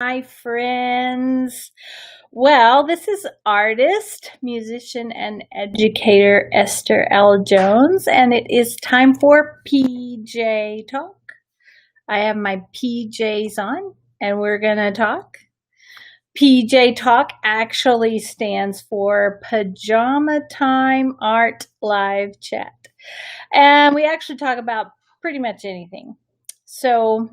Hi, friends. Well, this is artist, musician, and educator Esther L. Jones, and it is time for PJ Talk. I have my PJs on, and we're going to talk. PJ Talk actually stands for Pajama Time Art Live Chat. And we actually talk about pretty much anything. So,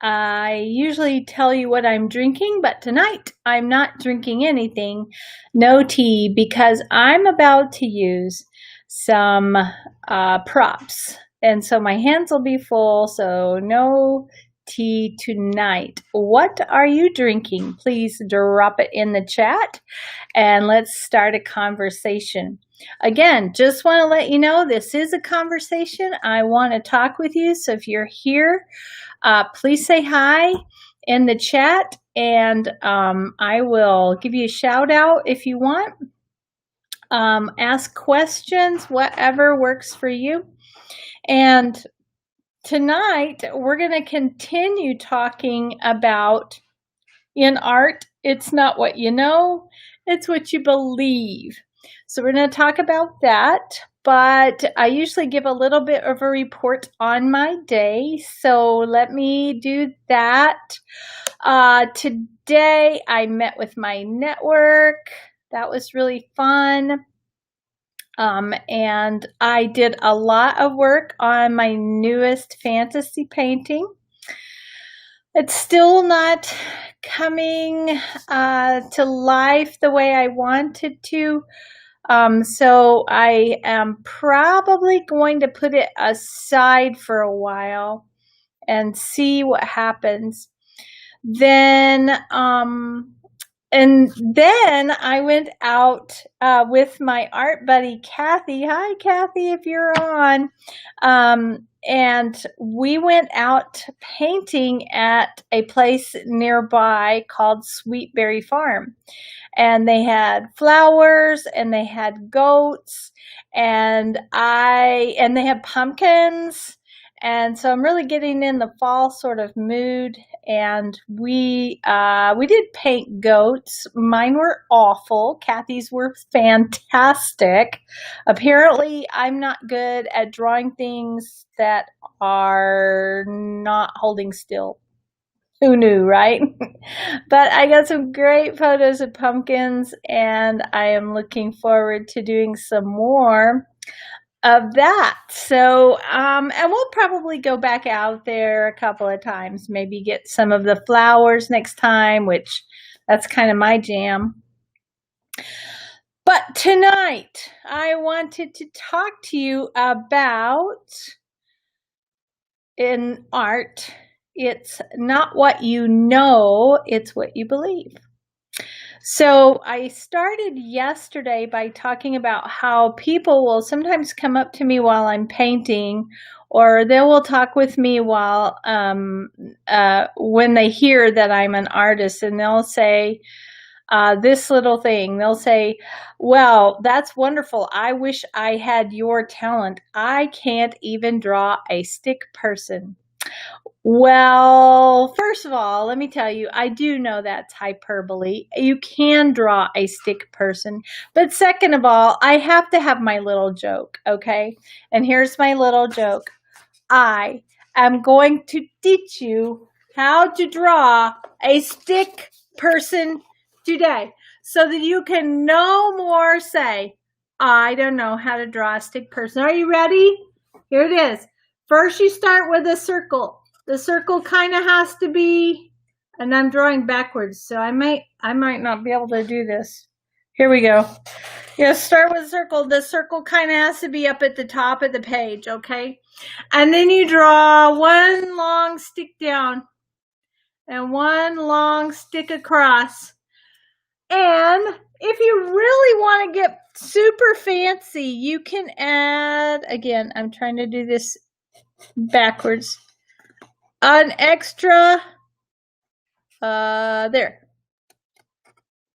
I usually tell you what I'm drinking, but tonight I'm not drinking anything, no tea, because I'm about to use some props. And so my hands will be full, so no tea tonight. What are you drinking? Please drop it in the chat and let's start a conversation. Again, just want to let you know this is a conversation. I want to talk with you. So if you're here, please say hi in the chat, and I will give you a shout out if you want. Ask questions, whatever works for you. And tonight, we're going to continue talking about in art, it's not what you know, it's what you believe. So we're going to talk about that. But I usually give a little bit of a report on my day. So let me do that. Today I met with my network. That was really fun. And I did a lot of work on my newest fantasy painting. It's still not coming to life the way I wanted to. So I am probably going to put it aside for a while and see what happens. Then, and then I went out with my art buddy, Kathy. Hi, Kathy, if you're on. And we went out painting at a place nearby called Sweetberry Farm. And they had flowers and they had goats and they had pumpkins. And so I'm really getting in the fall sort of mood. And we did paint goats. Mine were awful. Kathy's were fantastic. Apparently, I'm not good at drawing things that are not holding still. Who knew, right? But I got some great photos of pumpkins, and I am looking forward to doing some more of that. So, and we'll probably go back out there a couple of times, maybe get some of the flowers next time, which that's kind of my jam. But tonight, I wanted to talk to you about in art, it's not what you know, it's what you believe. So I started yesterday by talking about how people will sometimes come up to me while I'm painting, or they will talk with me while when they hear that I'm an artist, and they'll say this little thing. They'll say, well, that's wonderful. I wish I had your talent. I can't even draw a stick person. Well, first of all, let me tell you, I do know that's hyperbole. You can draw a stick person. But second of all, I have to have my little joke, okay? And here's my little joke. I am going to teach you how to draw a stick person today so that you can no more say, I don't know how to draw a stick person. Are you ready? Here it is. First, you start with a circle. The circle kind of has to be, and I'm drawing backwards, so I might not be able to do this. Here we go. You start with a circle. The circle kind of has to be up at the top of the page, okay? And then you draw one long stick down and one long stick across. And if you really want to get super fancy, you can add, again, I'm trying to do this backwards, an extra, there.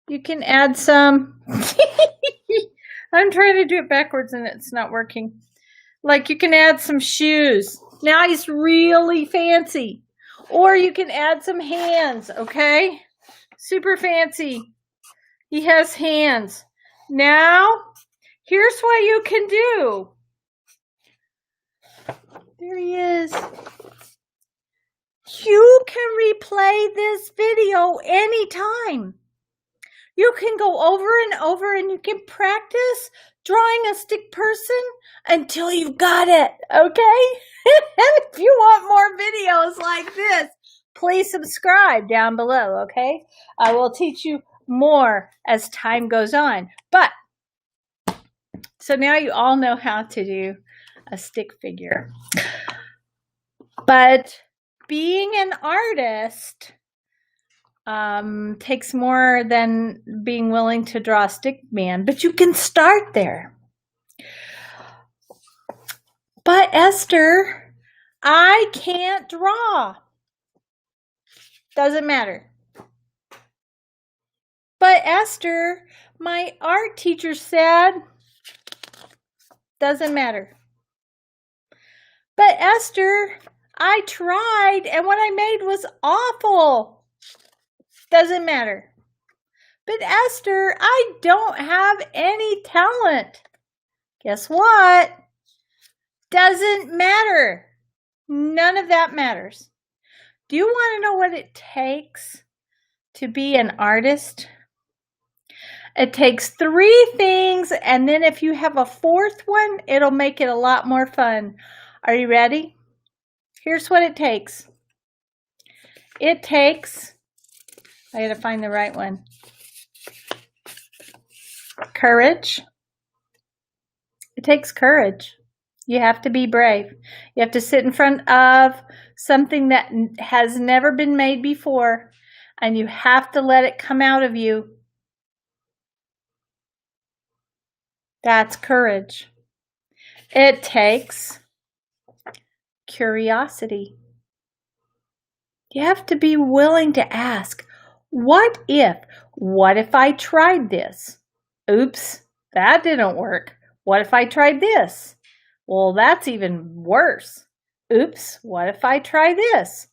You can add some, I'm trying to do it backwards and it's not working. Like you can add some shoes. Now he's really fancy. Or you can add some hands, okay? Super fancy. He has hands. Now, here's what you can do. There he is. You can replay this video anytime. You can go over and over and you can practice drawing a stick person until you've got it, okay? And if you want more videos like this, please subscribe down below, okay? I will teach you more as time goes on. But, so now you all know how to do a stick figure. But being an artist takes more than being willing to draw a stick man, but you can start there. But Esther, I can't draw. Doesn't matter. But Esther, my art teacher said, doesn't matter. But Esther, I tried and what I made was awful. Doesn't matter. But Esther, I don't have any talent. Guess what? Doesn't matter. None of that matters. Do you want to know what it takes to be an artist? It takes 3 things, and then if you have a 4th one, it'll make it a lot more fun. Are you ready? Here's what it takes. It takes, I gotta find the right one. Courage. It takes courage. You have to be brave. You have to sit in front of something that has never been made before, and you have to let it come out of you. That's courage. It takes curiosity. You have to be willing to ask, what if I tried this? Oops, that didn't work. What if I tried this? Well, that's even worse. Oops, what if I try this?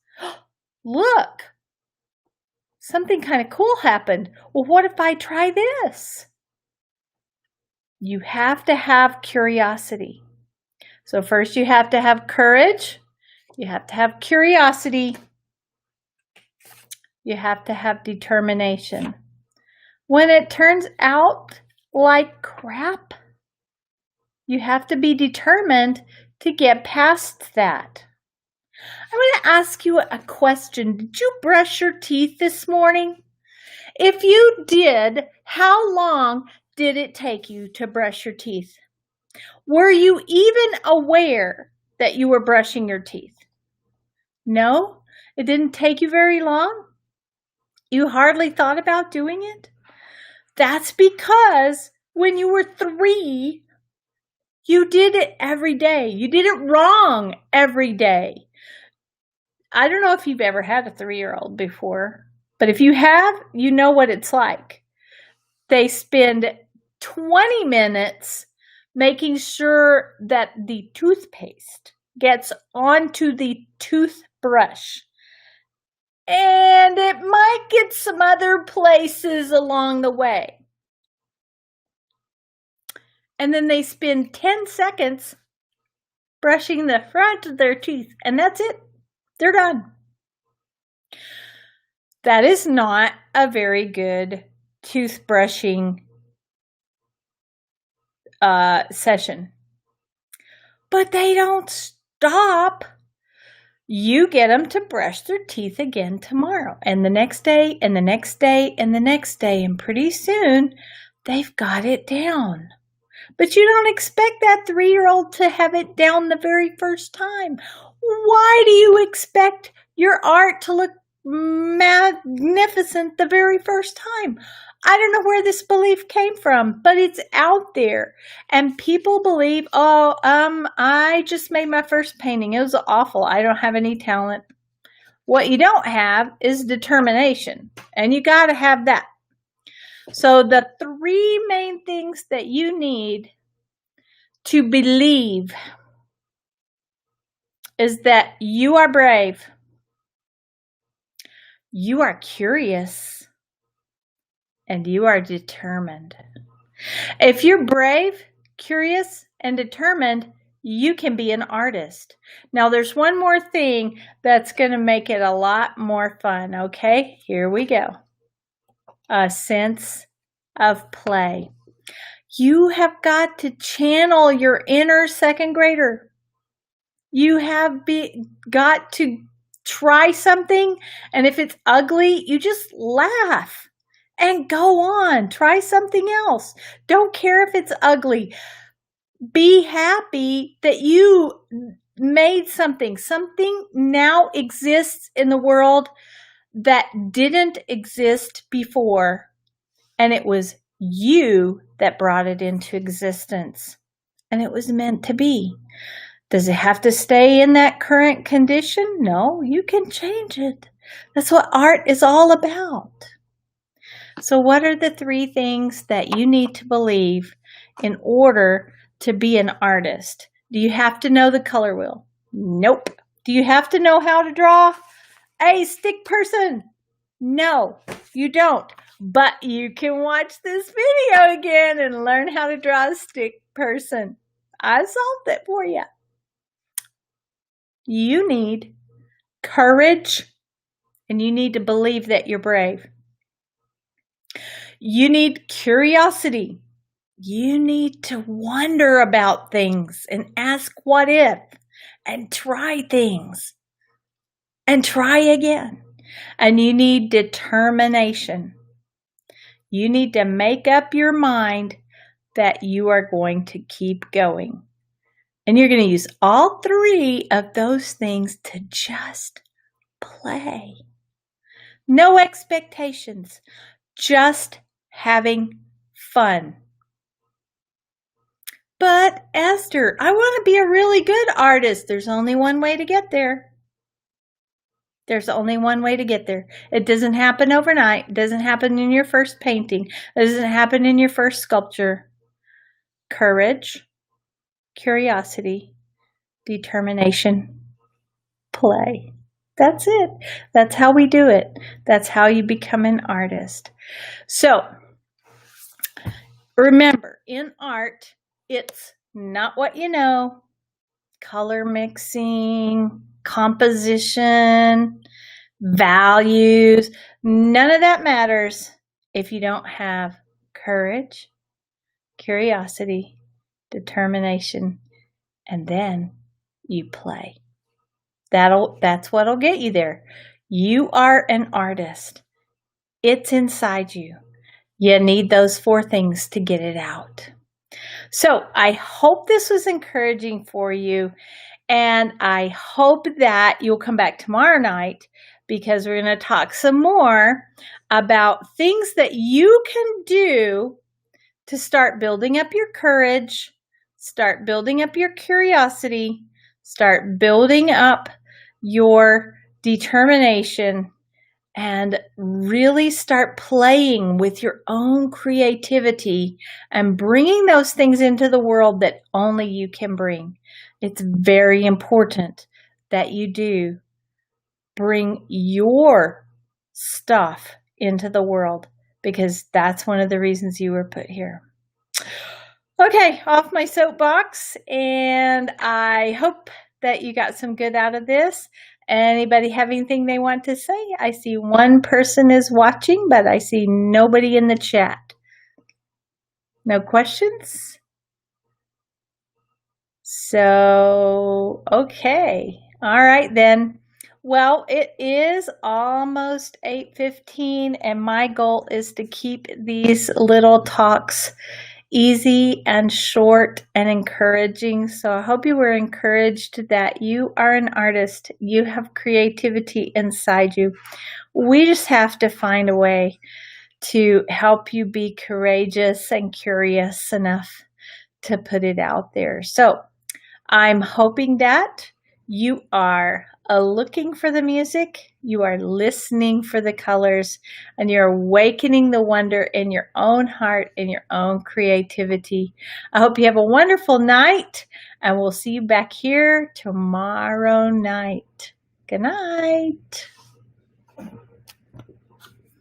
Look, something kind of cool happened. Well, what if I try this? You have to have curiosity. So first you have to have courage. You have to have curiosity. You have to have determination. When it turns out like crap, you have to be determined to get past that. I'm going to ask you a question. Did you brush your teeth this morning? If you did, how long did it take you to brush your teeth? Were you even aware that you were brushing your teeth? No? It didn't take you very long? You hardly thought about doing it? That's because when you were 3, you did it every day. You did it wrong every day. I don't know if you've ever had a 3-year-old before, but if you have, you know what it's like. They spend 20 minutes making sure that the toothpaste gets onto the toothbrush. And it might get some other places along the way. And then they spend 10 seconds brushing the front of their teeth, and that's it. They're done. That is not a very good toothbrushing session. But they don't stop. You get them to brush their teeth again tomorrow, and the next day, and the next day, and the next day, and pretty soon they've got it down. But you don't expect that 3-year-old to have it down the very first time. Why do you expect your art to look magnificent the very first time? I don't know where this belief came from, but it's out there. And people believe, I just made my first painting. It was awful. I don't have any talent. What you don't have is determination, and you got to have that. So the 3 main things that you need to believe is that you are brave, You are curious, and you are determined. If you're brave, curious, and determined, you can be an artist. Now, there's one more thing that's going to make it a lot more fun, okay? Here we go. A sense of play. You have got to channel your inner second grader. You have got to try something, and if it's ugly, you just laugh and go on. Try something else. Don't care if it's ugly. Be happy that you made something. Something now exists in the world that didn't exist before, and it was you that brought it into existence, and it was meant to be. Does it have to stay in that current condition? No, you can change it. That's what art is all about. So what are the 3 things that you need to believe in order to be an artist? Do you have to know the color wheel? Nope. Do you have to know how to draw a stick person? No, you don't. But you can watch this video again and learn how to draw a stick person. I solved it for you. You need courage, and you need to believe that you're brave. You need curiosity. You need to wonder about things and ask what if and try things and try again. And you need determination. You need to make up your mind that you are going to keep going. And you're going to use all 3 of those things to just play. No expectations, just having fun. But Esther, I want to be a really good artist. There's only one way to get there. There's only one way to get there. It doesn't happen overnight. It doesn't happen in your first painting. It doesn't happen in your first sculpture. Courage, curiosity, determination, play. That's it. That's how we do it. That's how you become an artist. So remember, in art, it's not what you know, color mixing, composition, values. None of that matters if you don't have courage, curiosity, determination, and then you play. That's what'll get you there. You are an artist. It's inside you. You need those 4 things to get it out. So I hope this was encouraging for you, and I hope that you'll come back tomorrow night, because we're going to talk some more about things that you can do to start building up your courage, start building up your curiosity, start building up your determination, and really start playing with your own creativity and bringing those things into the world that only you can bring. It's very important that you do bring your stuff into the world, because that's one of the reasons you were put here. Okay, off my soapbox, and I hope that you got some good out of this. Anybody have anything they want to say? I see one person is watching, but I see nobody in the chat. No questions? So, okay. All right then. Well, it is almost 8:15, and my goal is to keep these little talks easy and short and encouraging. So I hope you were encouraged that you are an artist. You have creativity inside you. We just have to find a way to help you be courageous and curious enough to put it out there. So I'm hoping that you are looking for the music, you are listening for the colors, and you're awakening the wonder in your own heart, in your own creativity. I hope you have a wonderful night, and we'll see you back here tomorrow night. Good night.